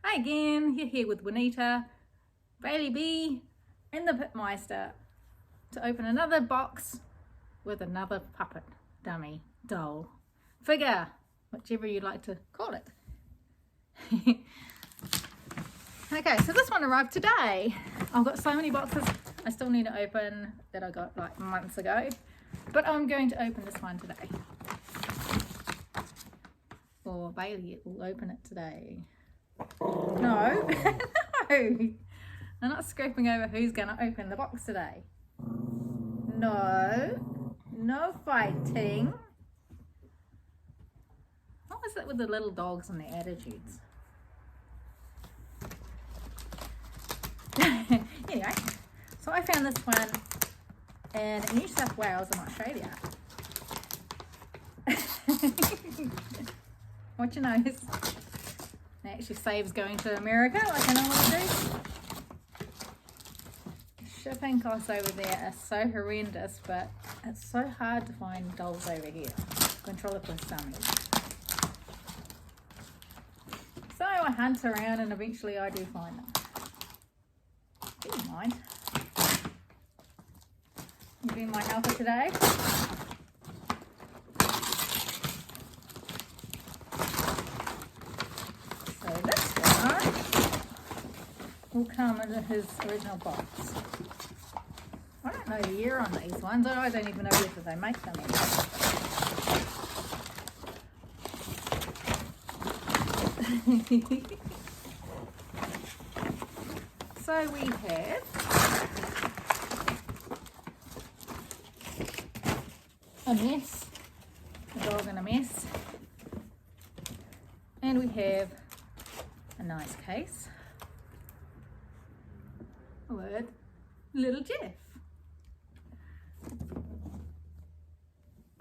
Hi again, you're here with Juanita, Bailey B, and the Pitmeister to open another box with another puppet, dummy, doll, figure, whichever you like to call it. Okay, so this one arrived today. I've got so many boxes I still need to open that I got like months ago, but I'm going to open this one today. Or Bailey will open it today. No, no, I'm not scraping over who's going to open the box today. No, no fighting. What was it with the little dogs and their attitudes? Anyway, so I found this one in New South Wales in Australia. Watch your nose. It actually saves going to America like I normally do. Shipping costs over there are so horrendous, but it's so hard to find dolls over here. Ventriloquist dummies. So I hunt around and eventually I do find them. Do you mind? You've been my helper today. So this one will come in his original box. I don't know the year on these ones. I don't even know whether they make them anymore. So we have a mess, a dog in a mess, and we have a nice case with little Jeff.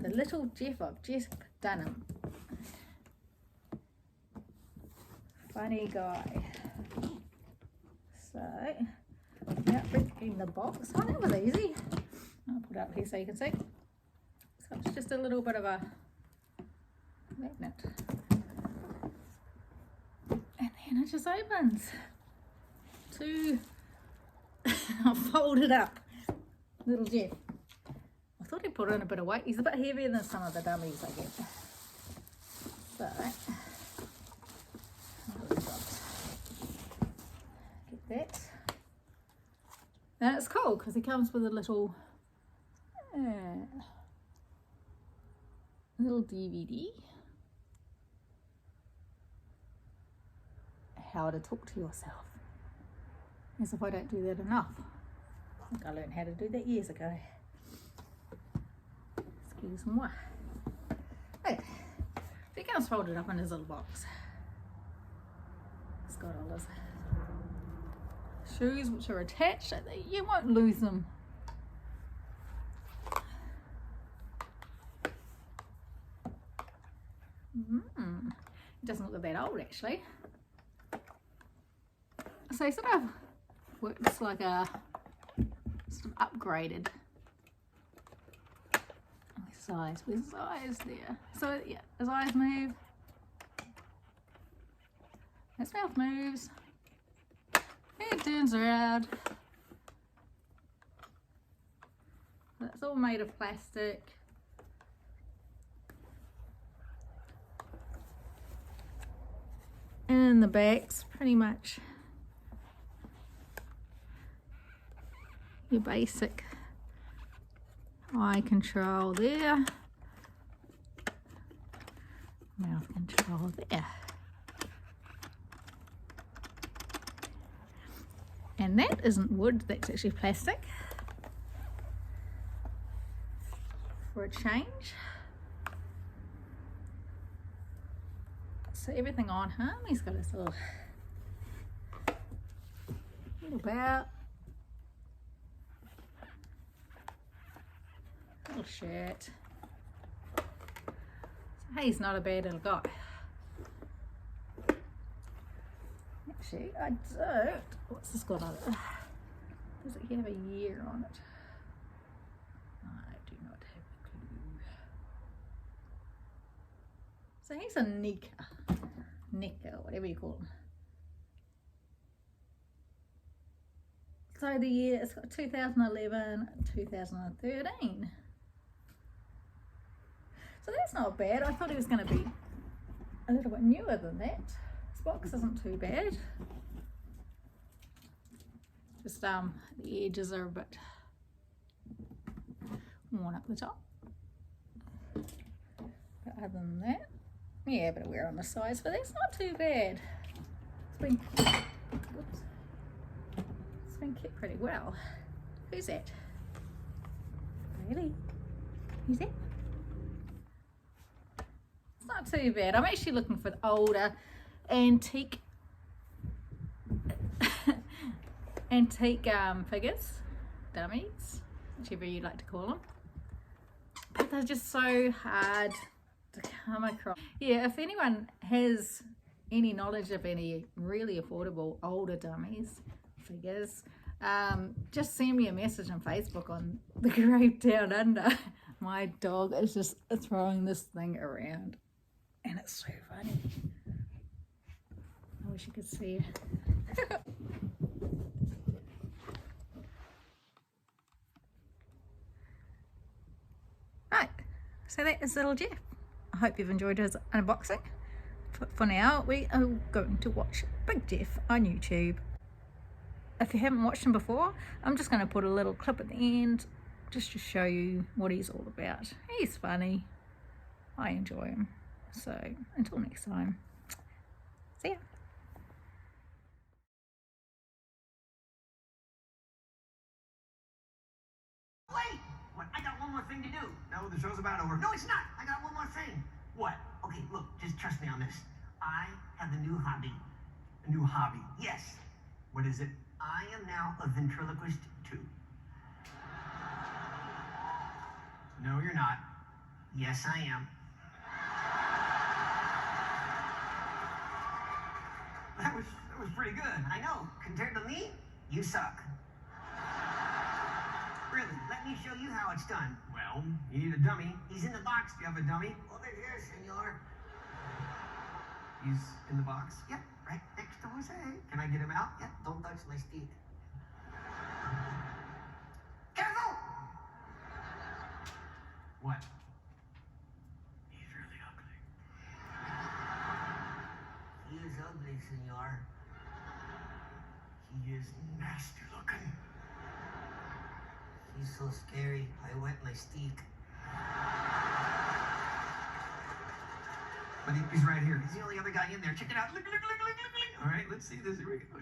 The little Jeff of Jeff Dunham. Funny guy. So, yeah, breaking the box. Oh, that was easy. I'll put it up here so you can see. So it's just a little bit of a magnet. And then it just opens. I'll fold it up. Little Jeff. I thought he put in a bit of weight. He's a bit heavier than some of the dummies I get. So, get that. And it's cool because he comes with a little DVD. How to talk to yourself. As if I don't do that enough. I think I learned how to do that years ago. Excuse moi. Okay. So he comes folded up in his little box. It's got all his shoes which are attached so that you won't lose them. It doesn't look that old actually. So he sort of works like a sort of upgraded size. Where's his eyes there? So yeah, his eyes move. His mouth moves. It turns around. It's all made of plastic. And the back's pretty much your basic eye control there. Mouth control there. And that isn't wood, that's actually plastic. For a change. So everything on him, he's got his little belt, little shirt. So hey, he's not a bad little guy. Actually, I don't. What's this got on it? Does it have a year on it? I do not have a clue. So he's a Nika, whatever you call him. So the year, it's got 2011, 2013. So that's not bad. I thought it was going to be a little bit newer than that. This box isn't too bad. Just the edges are a bit worn up the top. But other than that, yeah, a bit of wear on the sides, but that's not too bad. It's been kept pretty well. Who's that? Really? Who's that? It's not too bad. I'm actually looking for the older antique figures, dummies, whichever you like to call them. But they're just so hard to come across. Yeah, if anyone has any knowledge of any really affordable older dummies, figures, just send me a message on Facebook on the Grave Down Under. My dog is just throwing this thing around and it's so funny. I wish you could see it. Right, so that is little Jeff. I hope you've enjoyed his unboxing. For now, we are going to watch Big Jeff on YouTube. If you haven't watched him before, I'm just going to put a little clip at the end just to show you what he's all about. He's funny. I enjoy him. So until next time, see ya. Wait! What? I got one more thing to do. No, the show's about over. No, it's not. I got one more thing. What? Okay, look, just trust me on this. I have a new hobby. A new hobby. Yes. What is it? I am now a ventriloquist too. No, you're not. Yes, I am. That was pretty good. I know. Compared to me, you suck. Really, let me show you how it's done. Well, you need a dummy. He's in the box. Do you have a dummy? Over here, senor. He's in the box? Yep, right next to Jose. Can I get him out? Yep, don't touch my stick. Careful! What? He's really ugly. He is ugly, senor. He is nasty looking. He's so scary. I wet my stick. But he's right here. He's the only other guy in there. Check it out. Look. All right, let's see this. Here we go.